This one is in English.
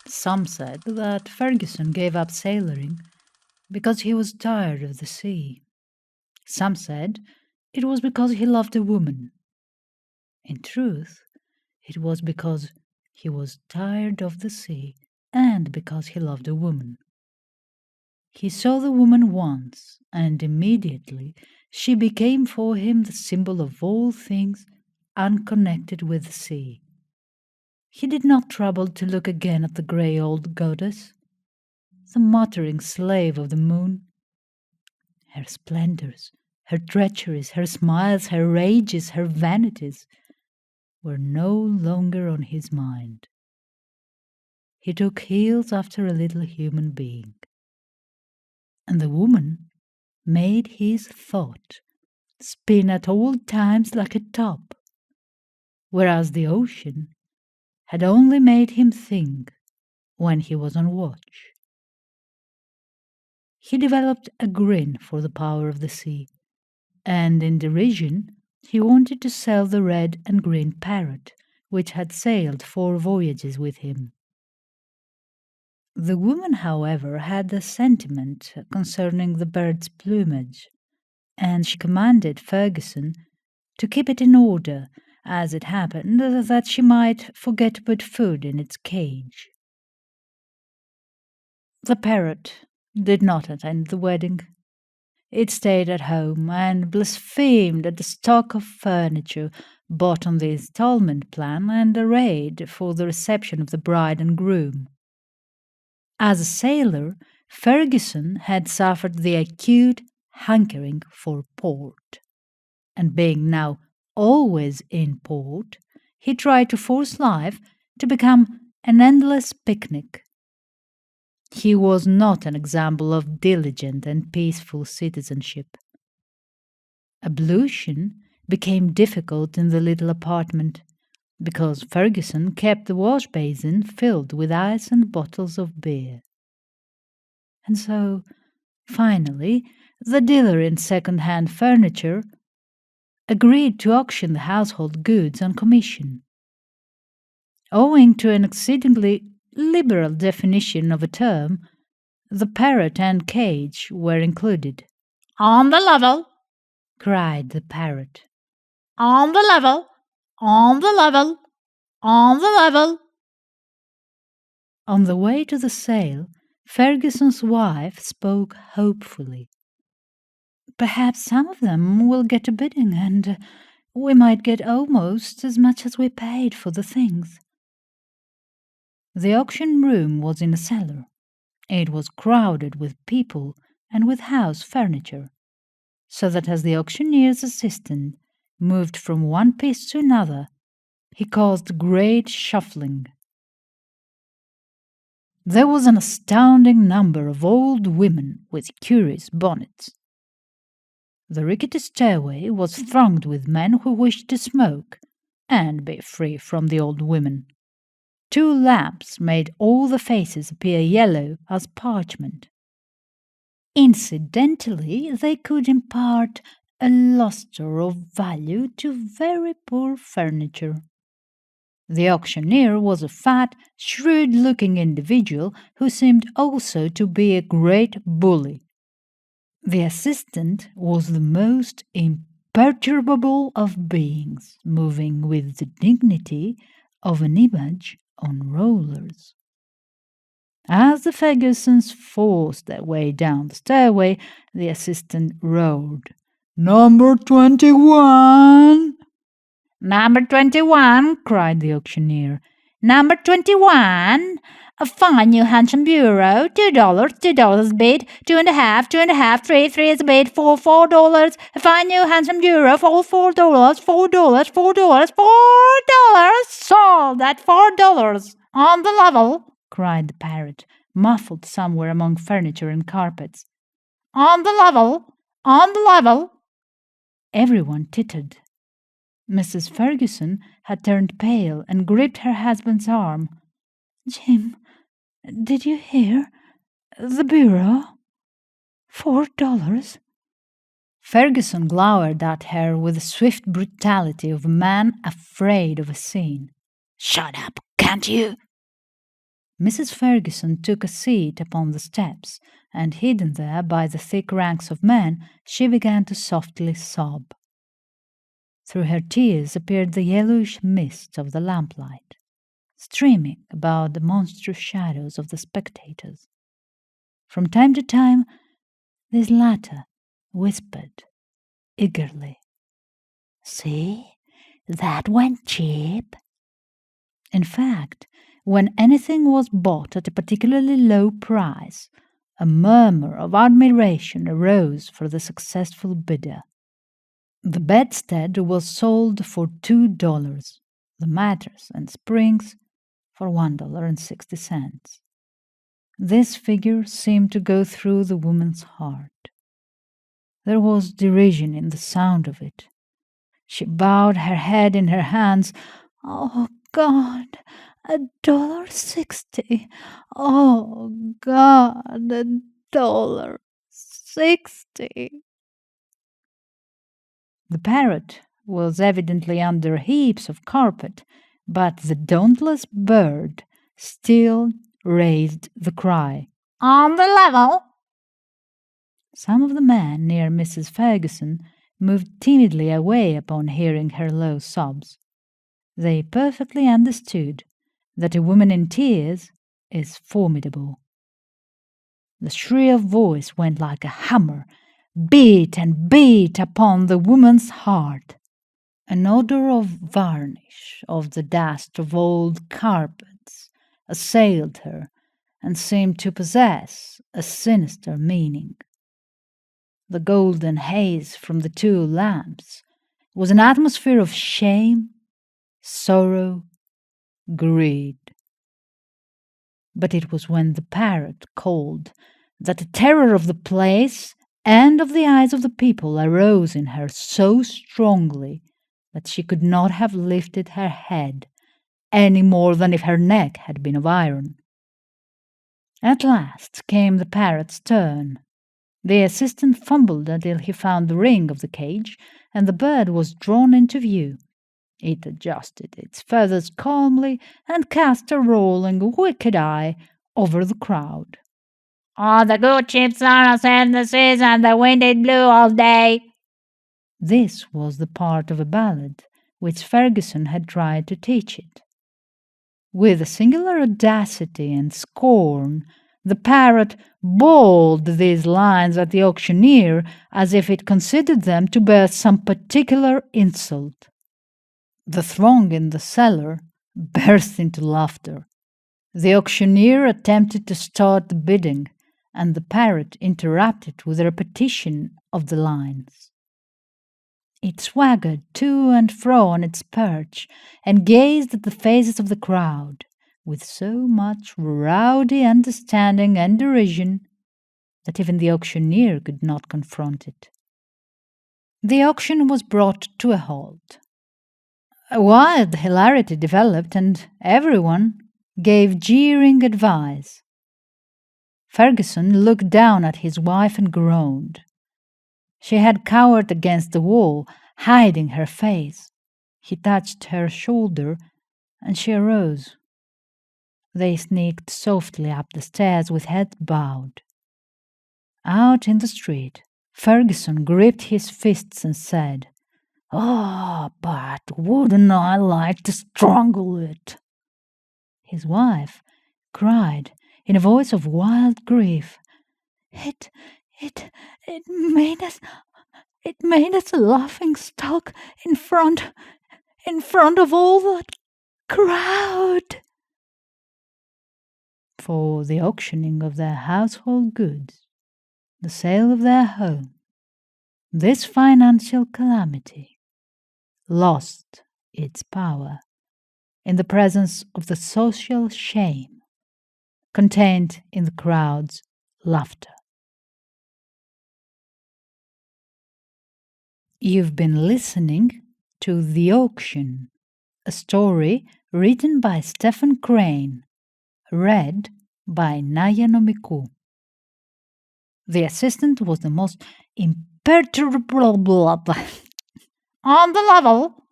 Some said that Ferguson gave up sailoring because he was tired of the sea. Some said it was because he loved a woman. In truth, it was because he was tired of the sea and because he loved a woman. He saw the woman once, and immediately she became for him the symbol of all things unconnected with the sea. He did not trouble to look again at the grey old goddess, the muttering slave of the moon. Her splendours, her treacheries, her smiles, her rages, her vanities were no longer on his mind. He took heels after a little human being, and the woman made his thought spin at all times like a top, whereas the ocean had only made him think when he was on watch. He developed a grin for the power of the sea, and in derision he wanted to sell the red and green parrot, which had sailed 4 voyages with him. The woman, however, had a sentiment concerning the bird's plumage, and she commanded Ferguson to keep it in order, as it happened that she might forget to put food in its cage. The parrot did not attend the wedding. It stayed at home and blasphemed at the stock of furniture bought on the installment plan and arrayed for the reception of the bride and groom. As a sailor, Ferguson had suffered the acute hankering for port, and being now always in port, he tried to force life to become an endless picnic. He was not an example of diligent and peaceful citizenship. Ablution became difficult in the little apartment, because Ferguson kept the wash basin filled with ice and bottles of beer. And so, finally, the dealer in second-hand furniture agreed to auction the household goods on commission. Owing to an exceedingly liberal definition of a term, the parrot and cage were included. "On the level!" cried the parrot. "On the level! On the level! On the level!" On the way to the sale, Ferguson's wife spoke hopefully. "Perhaps some of them will get a bidding, and we might get almost as much as we paid for the things." The auction room was in a cellar. It was crowded with people and with house furniture, so that as the auctioneer's assistant moved from one piece to another, he caused great shuffling. There was an astounding number of old women with curious bonnets. The rickety stairway was thronged with men who wished to smoke and be free from the old women. 2 lamps made all the faces appear yellow as parchment. Incidentally, they could impart a lustre of value to very poor furniture. The auctioneer was a fat, shrewd-looking individual who seemed also to be a great bully. The assistant was the most imperturbable of beings, moving with the dignity of an image on rollers. As the Fergusons forced their way down the stairway, the assistant roared, "Number 21! "Number 21!" cried the auctioneer. "Number 21! A fine new handsome bureau, $2, $2 bid, 2.5, 2.5, 3 is a bid, $4. A fine new handsome bureau for $4, $4, $4, $4, sold at $4, on the level!" cried the parrot, muffled somewhere among furniture and carpets. "On the level! On the level!" Everyone tittered. Mrs. Ferguson had turned pale and gripped her husband's arm. "Jim, did you hear? The bureau? $4? Ferguson glowered at her with the swift brutality of a man afraid of a scene. "Shut up, can't you?" Mrs. Ferguson took a seat upon the steps, and hidden there by the thick ranks of men, she began to softly sob. Through her tears appeared the yellowish mist of the lamplight, streaming about the monstrous shadows of the spectators. From time to time, these latter whispered eagerly, "See, that went cheap." In fact, when anything was bought at a particularly low price, a murmur of admiration arose for the successful bidder. The bedstead was sold for $2, the mattress and springs for $1.60. This figure seemed to go through the woman's heart. There was derision in the sound of it. She bowed her head in her hands. "Oh, God, $1.60! Oh, God, $1.60!" The parrot was evidently under heaps of carpet, but the dauntless bird still raised the cry, "On the level!" Some of the men near Mrs. Ferguson moved timidly away upon hearing her low sobs. They perfectly understood that a woman in tears is formidable. The shrill voice went like a hammer, beat and beat upon the woman's heart. An odor of varnish, of the dust of old carpets, assailed her and seemed to possess a sinister meaning. The golden haze from the 2 lamps was an atmosphere of shame, sorrow, greed. But it was when the parrot called that the terror of the place and of the eyes of the people arose in her so strongly that she could not have lifted her head any more than if her neck had been of iron. At last came the parrot's turn. The assistant fumbled until he found the ring of the cage, and the bird was drawn into view. It adjusted its feathers calmly and cast a rolling, wicked eye over the crowd. "All the good ships are in the seas, and the wind it blew all day." This was the part of a ballad which Ferguson had tried to teach it. With a singular audacity and scorn, the parrot bawled these lines at the auctioneer as if it considered them to bear some particular insult. The throng in the cellar burst into laughter. The auctioneer attempted to start the bidding, and the parrot interrupted with a repetition of the lines. It swaggered to and fro on its perch and gazed at the faces of the crowd with so much rowdy understanding and derision that even the auctioneer could not confront it. The auction was brought to a halt. A wild hilarity developed, and everyone gave jeering advice. Ferguson looked down at his wife and groaned. She had cowered against the wall, hiding her face. He touched her shoulder, and she arose. They sneaked softly up the stairs with heads bowed. Out in the street, Ferguson gripped his fists and said, "Oh, but wouldn't I like to strangle it?" His wife cried in a voice of wild grief, It made us a laughing stock in front of all that crowd." For the auctioning of their household goods, the sale of their home, this financial calamity lost its power in the presence of the social shame contained in the crowd's laughter. You've been listening to The Auction, a story written by Stephen Crane, read by Naya Nomikou. The assistant was the most imperturbable "On the level!"